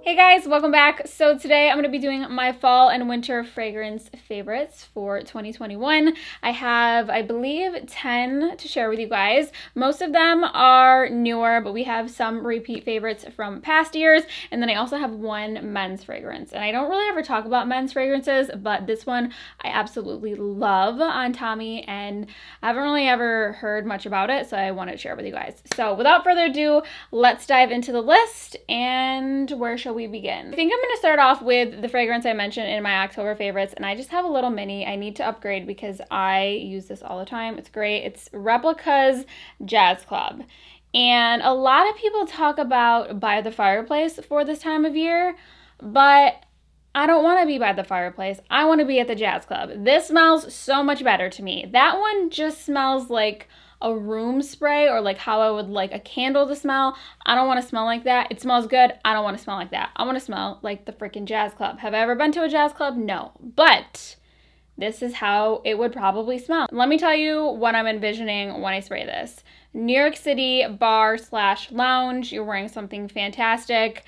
Hey guys, welcome back. So today I'm going to be doing my fall and winter fragrance favorites for 2021. I have, I believe, 10 to share with you guys. Most of them are newer, but we have some repeat favorites from past years. And then I also have one men's fragrance. And I don't really ever talk about men's fragrances, but this one I absolutely love on Tommy, and I haven't really ever heard much about it, so I wanted to share with you guys. So without further ado, let's dive into the list. And where shall we begin? I think I'm going to start off with the fragrance I mentioned in my October favorites, and I just have a little mini. I need to upgrade because I use this all the time. It's great. It's Replicas Jazz Club. And a lot of people talk about By the Fireplace for this time of year, but I don't want to be by the fireplace. I want to be at the jazz club. This smells so much better to me. That one just smells like a room spray, or like how I would like a candle to smell. I don't want to smell like that. It smells good. I don't want to smell like that. I want to smell like the freaking jazz club. Have I ever been to a jazz club? No. But this is how it would probably smell. Let me tell you what I'm envisioning when I spray this. New York City bar/lounge. You're wearing something fantastic.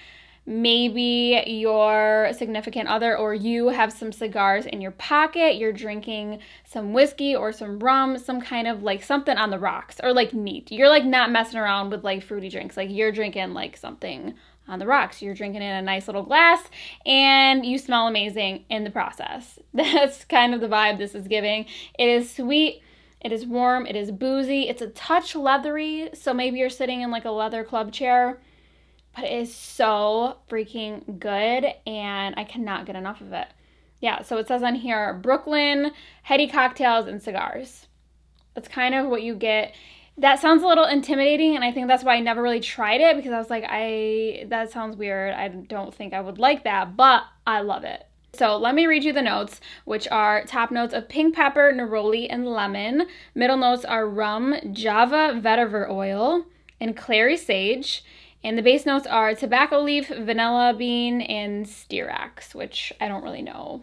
Maybe your significant other or you have some cigars in your pocket. You're drinking some whiskey or some rum, some kind of like something on the rocks, or like neat. You're like not messing around with like fruity drinks. Like you're drinking like something on the rocks. You're drinking in a nice little glass and you smell amazing in the process. That's kind of the vibe this is giving. It is sweet. It is warm. It is boozy. It's a touch leathery. So maybe you're sitting in like a leather club chair. But it is so freaking good, and I cannot get enough of it. Yeah, so it says on here, Brooklyn, heady cocktails, and cigars. That's kind of what you get. That sounds a little intimidating, and I think that's why I never really tried it, because I was like, that sounds weird. I don't think I would like that, but I love it. So let me read you the notes, which are top notes of pink pepper, neroli, and lemon. Middle notes are rum, Java vetiver oil, and clary sage. And the base notes are tobacco leaf, vanilla bean, and stearax, which I don't really know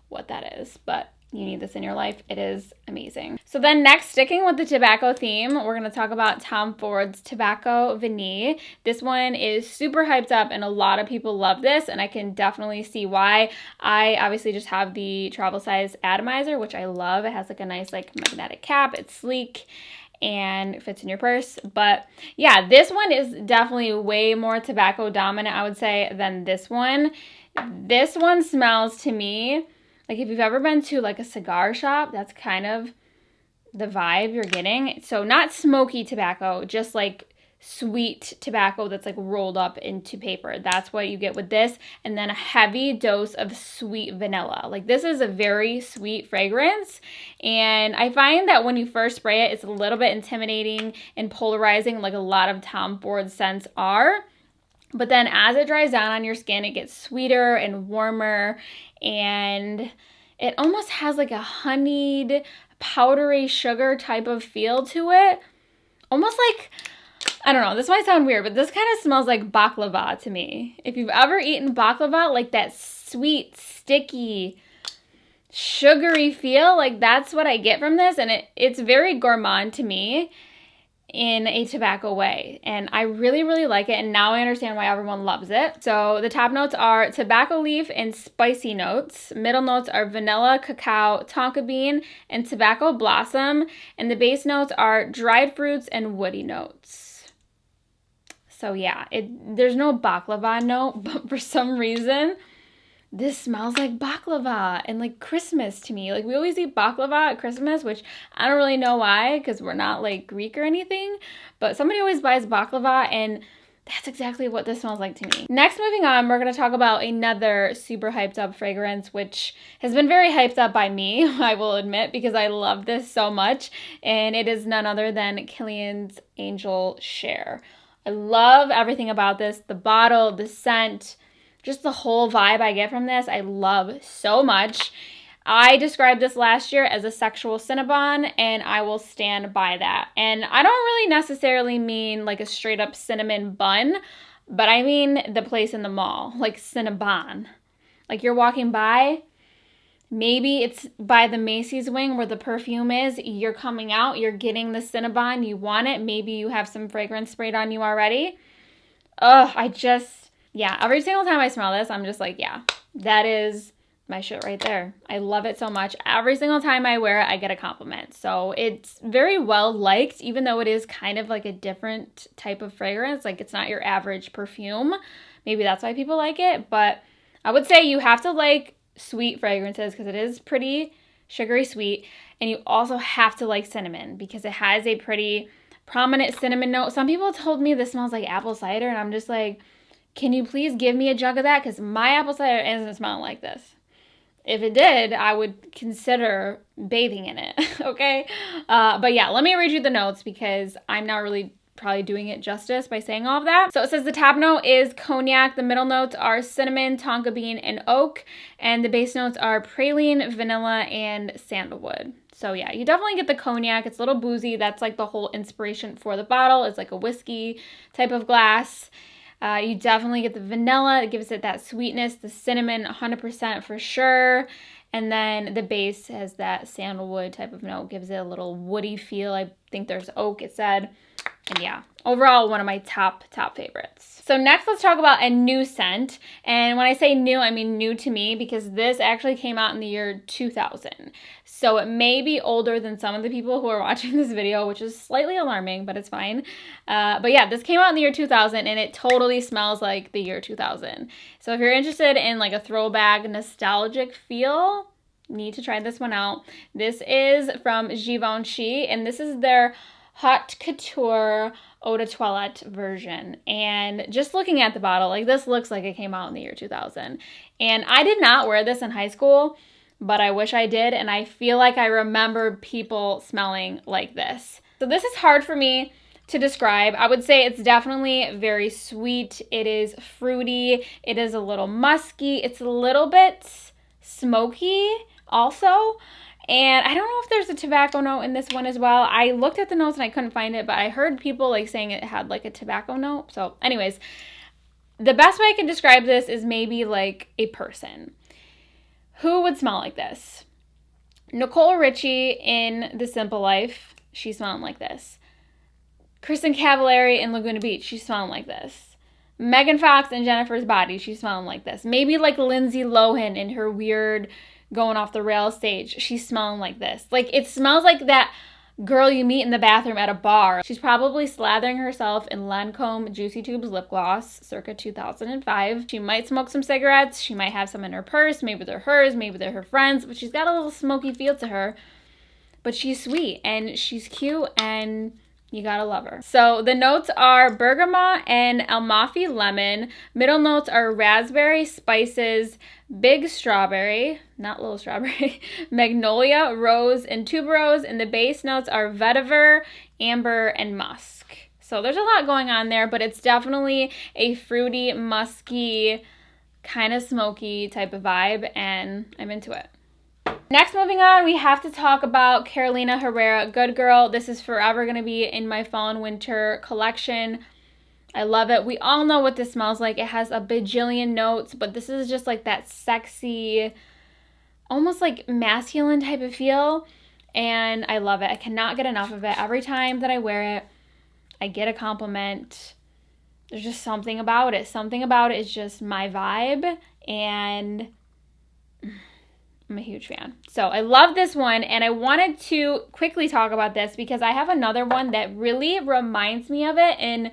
what that is, but you need this in your life. It is amazing. So then next, sticking with the tobacco theme, we're going to talk about Tom Ford's Tobacco Veneer. This one is super hyped up, and a lot of people love this, and I can definitely see why. I obviously just have the travel size atomizer, which I love. It has like a nice like magnetic cap. It's sleek and fits in your purse. But yeah, this one is definitely way more tobacco dominant, I would say, than this one. This one smells to me like if you've ever been to like a cigar shop, that's kind of the vibe you're getting. So not smoky tobacco, just like sweet tobacco that's like rolled up into paper. That's what you get with this. And then a heavy dose of sweet vanilla. Like this is a very sweet fragrance. And I find that when you first spray it, it's a little bit intimidating and polarizing, like a lot of Tom Ford scents are. But then as it dries down on your skin, it gets sweeter and warmer. And it almost has like a honeyed, powdery sugar type of feel to it. Almost like, I don't know, this might sound weird, but this kind of smells like baklava to me. If you've ever eaten baklava, like that sweet, sticky, sugary feel, like that's what I get from this. And it's very gourmand to me in a tobacco way. And I really, really like it. And now I understand why everyone loves it. So the top notes are tobacco leaf and spicy notes. Middle notes are vanilla, cacao, tonka bean, and tobacco blossom. And the base notes are dried fruits and woody notes. So yeah, there's no baklava note, but for some reason, this smells like baklava and like Christmas to me. Like we always eat baklava at Christmas, which I don't really know why, because we're not like Greek or anything, but somebody always buys baklava, and that's exactly what this smells like to me. Next, moving on, we're going to talk about another super hyped up fragrance, which has been very hyped up by me, I will admit, because I love this so much, and it is none other than Kilian's Angel Share. I love everything about this, the bottle, the scent, just the whole vibe I get from this, I love so much. I described this last year as a sexual Cinnabon, and I will stand by that. And I don't really necessarily mean like a straight up cinnamon bun, but I mean the place in the mall, like Cinnabon. Like you're walking by, maybe it's by the Macy's wing where the perfume is, you're coming out, you're getting the Cinnabon, you want it, maybe you have some fragrance sprayed on you already. I just yeah, every single time I smell this, I'm just like, yeah, that is my shit right there. I love it so much. Every single time I wear it, I get a compliment. So it's very well liked, even though it is kind of like a different type of fragrance. Like it's not your average perfume. Maybe that's why people like it. But I would say you have to like sweet fragrances because it is pretty sugary sweet. And you also have to like cinnamon because it has a pretty prominent cinnamon note. Some people told me this smells like apple cider, and I'm just like, can you please give me a jug of that? Because my apple cider isn't smelling like this. If it did, I would consider bathing in it, okay? But yeah, let me read you the notes because I'm not really probably doing it justice by saying all of that. So it says the top note is cognac, the middle notes are cinnamon, tonka bean, and oak, and the base notes are praline, vanilla, and sandalwood. So yeah, you definitely get the cognac. It's a little boozy. That's like the whole inspiration for the bottle. It's like a whiskey type of glass. You definitely get the vanilla. It gives it that sweetness. The cinnamon, 100% for sure. And then the base has that sandalwood type of note. Gives it a little woody feel. I think there's oak, it said. And yeah, overall, one of my top favorites. So next, let's talk about a new scent. And when I say new, I mean new to me because this actually came out in the year 2000. So it may be older than some of the people who are watching this video, which is slightly alarming, but it's fine. But yeah, this came out in the year 2000 and it totally smells like the year 2000. So if you're interested in like a throwback nostalgic feel, you need to try this one out. This is from Givenchy and this is their Haute Couture Eau de Toilette version. And just looking at the bottle, like this looks like it came out in the year 2000. And I did not wear this in high school, but I wish I did. And I feel like I remember people smelling like this. So this is hard for me to describe. I would say it's definitely very sweet. It is fruity. It is a little musky. It's a little bit smoky also. And I don't know if there's a tobacco note in this one as well. I looked at the notes and I couldn't find it, but I heard people like saying it had like a tobacco note. So anyways, the best way I can describe this is maybe like a person. Who would smell like this? Nicole Richie in The Simple Life, she's smelling like this. Kristen Cavallari in Laguna Beach, she's smelling like this. Megan Fox in Jennifer's Body, she's smelling like this. Maybe like Lindsay Lohan in her weird going off the rail stage, she's smelling like this. Like it smells like that girl you meet in the bathroom at a bar. She's probably slathering herself in Lancome Juicy Tubes lip gloss circa 2005. She might smoke some cigarettes. She might have some in her purse. Maybe they're hers, maybe they're her friends, but she's got a little smoky feel to her. But she's sweet and she's cute and you gotta love her. So the notes are bergamot and Amalfi lemon. Middle notes are raspberry, spices, big strawberry, not little strawberry, magnolia, rose, and tuberose. And the base notes are vetiver, amber, and musk. So there's a lot going on there, but it's definitely a fruity, musky, kind of smoky type of vibe, and I'm into it. Next, moving on, we have to talk about Carolina Herrera Good Girl. This is forever going to be in my fall and winter collection. I love it. We all know what this smells like. It has a bajillion notes, but this is just like that sexy, almost like masculine type of feel, and I love it. I cannot get enough of it. Every time that I wear it, I get a compliment. There's just something about it. Something about it is just my vibe, and I'm a huge fan. So I love this one, and I wanted to quickly talk about this because I have another one that really reminds me of it in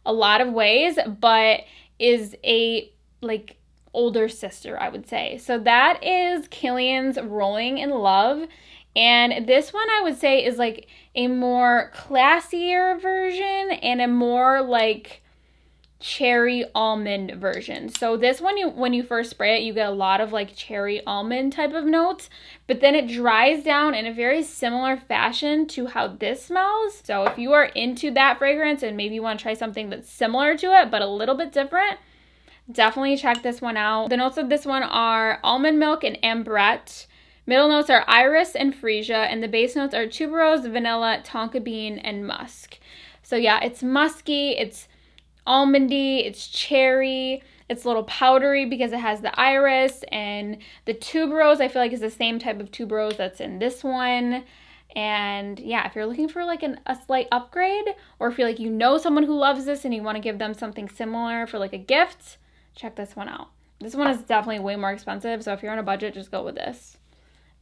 a lot of ways, but is a like older sister, I would say. So that is Kilian's Rolling in Love, and this one I would say is like a more classier version and a more like cherry almond version. So this one, when you first spray it, you get a lot of like cherry almond type of notes, but then it dries down in a very similar fashion to how this smells. So if you are into that fragrance and maybe you want to try something that's similar to it but a little bit different, definitely check this one out. The notes of this one are almond milk and ambrette. Middle notes are iris and freesia, and the base notes are tuberose, vanilla, tonka bean, and musk. So yeah, it's musky, it's almondy, it's cherry, it's a little powdery because it has the iris, and the tuberose I feel like is the same type of tuberose that's in this one. And yeah, if you're looking for like a slight upgrade, or if you're like, you know, someone who loves this and you want to give them something similar for like a gift, check this one out. This one is definitely way more expensive, so if you're on a budget, just go with this.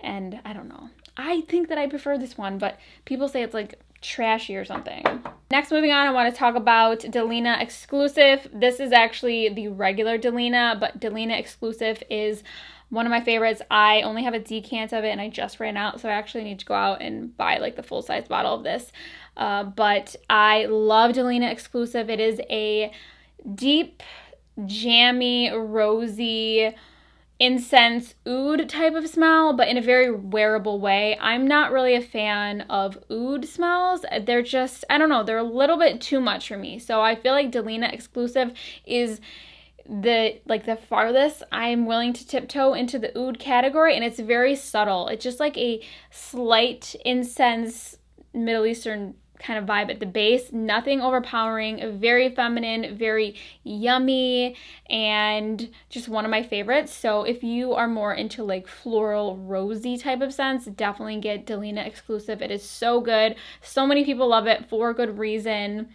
And I don't know. I think that I prefer this one, but people say it's like trashy or something. Next, moving on, I want to talk about Delena Exclusive. This is actually the regular Delena, but Delena Exclusive is one of my favorites. I only have a decant of it and I just ran out, so I actually need to go out and buy like the full-size bottle of this. But I love Delena Exclusive. It is a deep, jammy, rosy, incense oud type of smell, but in a very wearable way. I'm not really a fan of oud smells. They're just, I don't know, they're a little bit too much for me. So I feel like Delena Exclusive is the farthest I'm willing to tiptoe into the oud category, and it's very subtle. It's just like a slight incense, Middle Eastern kind of vibe at the base, nothing overpowering, very feminine, very yummy, and just one of my favorites. So if you are more into like floral, rosy type of scents, definitely get Delena Exclusive. It is so good. So many people love it for good reason.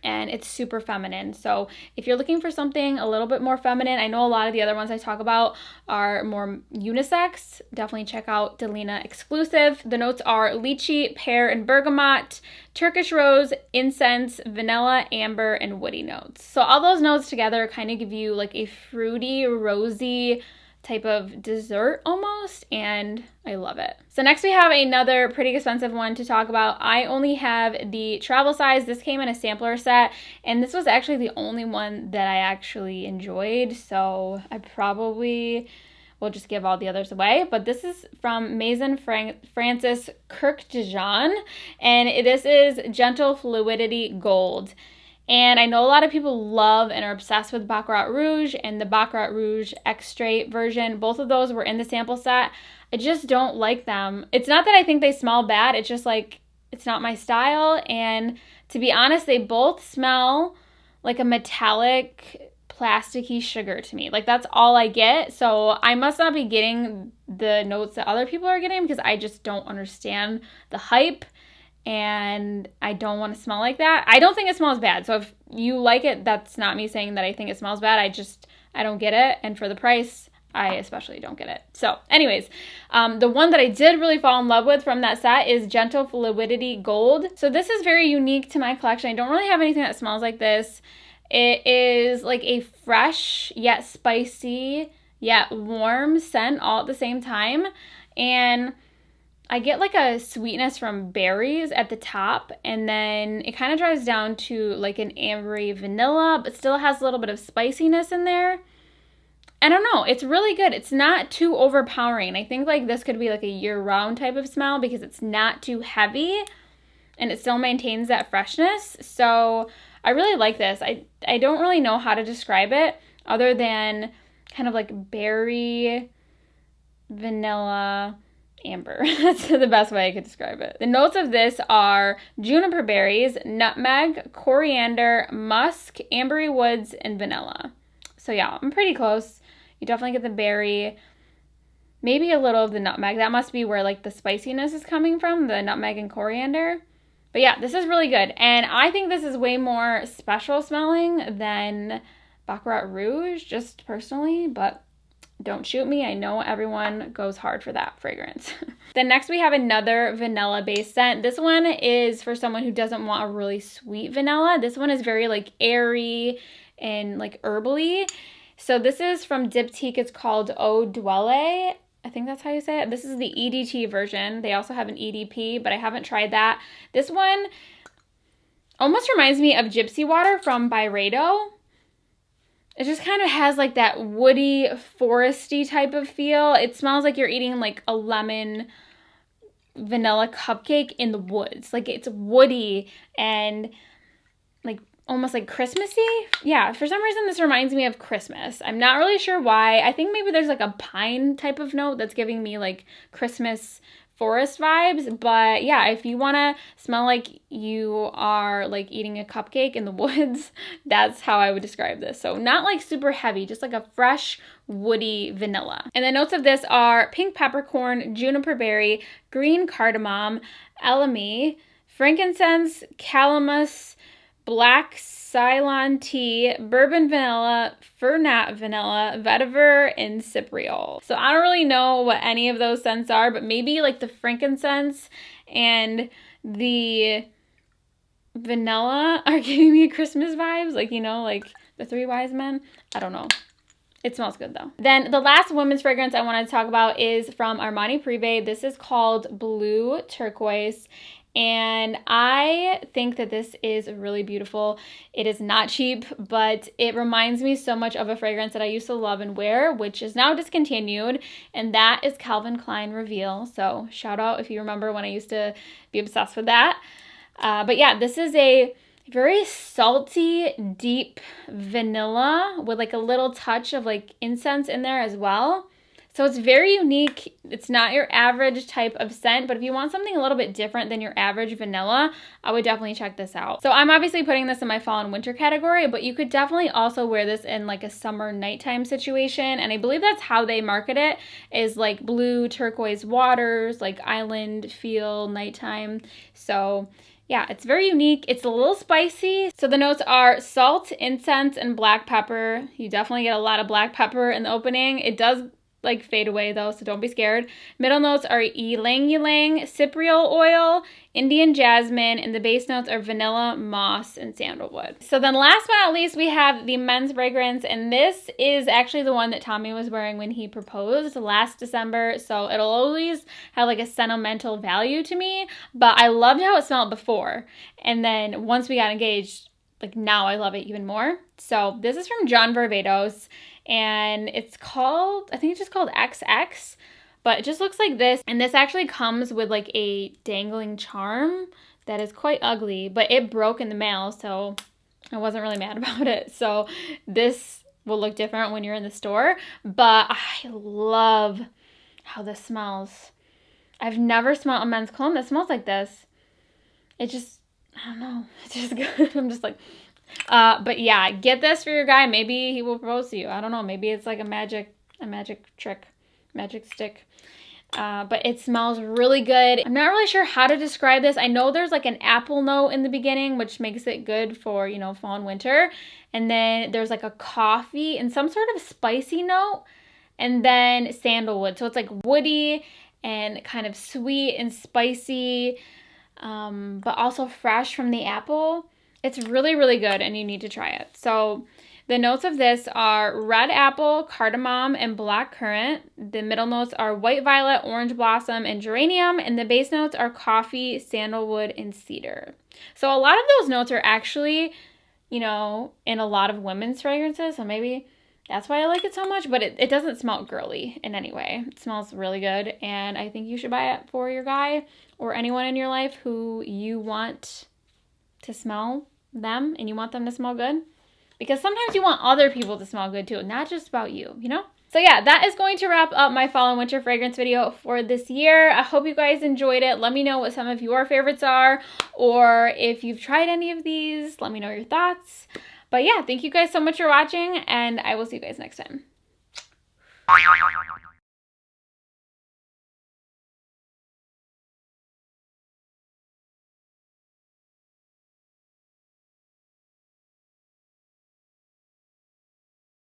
And it's super feminine. So if you're looking for something a little bit more feminine, I know a lot of the other ones I talk about are more unisex. Definitely check out Delena Exclusive. The notes are lychee, pear, and bergamot, Turkish rose, incense, vanilla, amber, and woody notes. So all those notes together kind of give you like a fruity, rosy type of dessert almost, and I love it. So next we have another pretty expensive one to talk about. I only have the travel size. This came in a sampler set, and this was actually the only one that I actually enjoyed, so I probably will just give all the others away. But this is from Maison Francis Kirk Dijon, and this is Gentle Fluidity Gold. And I know a lot of people love and are obsessed with Baccarat Rouge and the Baccarat Rouge Extrait version. Both of those were in the sample set. I just don't like them. It's not that I think they smell bad. It's just like, it's not my style. And to be honest, they both smell like a metallic, plasticky sugar to me. Like that's all I get. So I must not be getting the notes that other people are getting because I just don't understand the hype. And I don't want to smell like that. I don't think it smells bad. So if you like it, that's not me saying that I think it smells bad. I don't get it. And for the price, I especially don't get it. So anyways, the one that I did really fall in love with from that set is Gentle Fluidity Gold. So this is very unique to my collection. I don't really have anything that smells like this. It is like a fresh yet spicy yet warm scent all at the same time. And I get like a sweetness from berries at the top, and then it kind of dries down to like an ambery vanilla, but still has a little bit of spiciness in there. I don't know. It's really good. It's not too overpowering. I think like this could be like a year-round type of smell because it's not too heavy and it still maintains that freshness. So I really like this. I don't really know how to describe it other than kind of like berry, vanilla, amber. That's the best way I could describe it. The notes of this are juniper berries, nutmeg, coriander, musk, ambery woods, and vanilla. So yeah, I'm pretty close. You definitely get the berry, maybe a little of the nutmeg. That must be where like the spiciness is coming from, the nutmeg and coriander. But yeah, this is really good. And I think this is way more special smelling than Baccarat Rouge, just personally, but don't shoot me. I know everyone goes hard for that fragrance. Then next we have another vanilla-based scent. This one is for someone who doesn't want a really sweet vanilla. This one is very like airy and like herbally. So this is from Diptique. It's called Eau Dwelle. I think that's how you say it. This is the EDT version. They also have an EDP, but I haven't tried that. This one almost reminds me of Gypsy Water from Byredo. It just kind of has like that woody, foresty type of feel. It smells like you're eating like a lemon vanilla cupcake in the woods. Like it's woody and like almost like Christmassy. Yeah, for some reason this reminds me of Christmas. I'm not really sure why. I think maybe there's like a pine type of note that's giving me like Christmas forest vibes. But yeah, if you want to smell like you are like eating a cupcake in the woods, that's how I would describe this. So not like super heavy, just like a fresh woody vanilla. And the notes of this are pink peppercorn, juniper berry, green cardamom, elemi, frankincense, calamus, black Ceylon tea, bourbon vanilla, Fernet vanilla, vetiver, and cypriol. So I don't really know what any of those scents are, but maybe like the frankincense and the vanilla are giving me Christmas vibes, like, you know, like the Three Wise Men. I don't know. It smells good though. Then the last women's fragrance I wanted to talk about is from Armani Privé. This is called Blue Turquoise. And I think that this is really beautiful. It is not cheap, but it reminds me so much of a fragrance that I used to love and wear, which is now discontinued, and that is Calvin Klein Reveal. So shout out if you remember when I used to be obsessed with that. But yeah, this is a very salty, deep vanilla with like a little touch of like incense in there as well. So it's very unique. It's not your average type of scent, but if you want something a little bit different than your average vanilla, I would definitely check this out. So I'm obviously putting this in my fall and winter category, but you could definitely also wear this in like a summer nighttime situation. And I believe that's how they market it, is like blue turquoise waters, like island feel nighttime. So yeah, it's very unique. It's a little spicy. So the notes are salt, incense, and black pepper. You definitely get a lot of black pepper in the opening. It does like fade away though, so don't be scared. Middle notes are ylang ylang, cypriol oil, Indian jasmine, and the base notes are vanilla, moss, and sandalwood. So then last but not least, we have the men's fragrance, and this is actually the one that Tommy was wearing when he proposed last December, so it'll always have like a sentimental value to me, but I loved how it smelled before, and then once we got engaged, like now I love it even more. So this is from John Varvatos, and it's called, I think it's just called XX, but it just looks like this. And this actually comes with like a dangling charm that is quite ugly, but it broke in the mail, so I wasn't really mad about it. So this will look different when you're in the store, but I love how this smells. I've never smelled a men's cologne that smells like this. It just, I don't know, it's just good. I'm just like, but yeah, get this for your guy. Maybe he will propose to you. I don't know. Maybe it's like a magic trick, magic stick. But it smells really good. I'm not really sure how to describe this. I know there's like an apple note in the beginning, which makes it good for, you know, fall and winter. And then there's like a coffee and some sort of spicy note, and then sandalwood. So it's like woody and kind of sweet and spicy, but also fresh from the apple. It's really, really good, and you need to try it. So the notes of this are red apple, cardamom, and black currant. The middle notes are white violet, orange blossom, and geranium. And the base notes are coffee, sandalwood, and cedar. So a lot of those notes are actually, you know, in a lot of women's fragrances. So maybe that's why I like it so much. But it doesn't smell girly in any way. It smells really good. And I think you should buy it for your guy or anyone in your life who you want to smell them and you want them to smell good, because sometimes you want other people to smell good too, not just about you, you know? So yeah, that is going to wrap up my fall and winter fragrance video for this year. I hope you guys enjoyed it. Let me know what some of your favorites are, or if you've tried any of these, let me know your thoughts. But yeah, thank you guys so much for watching, and I will see you guys next time.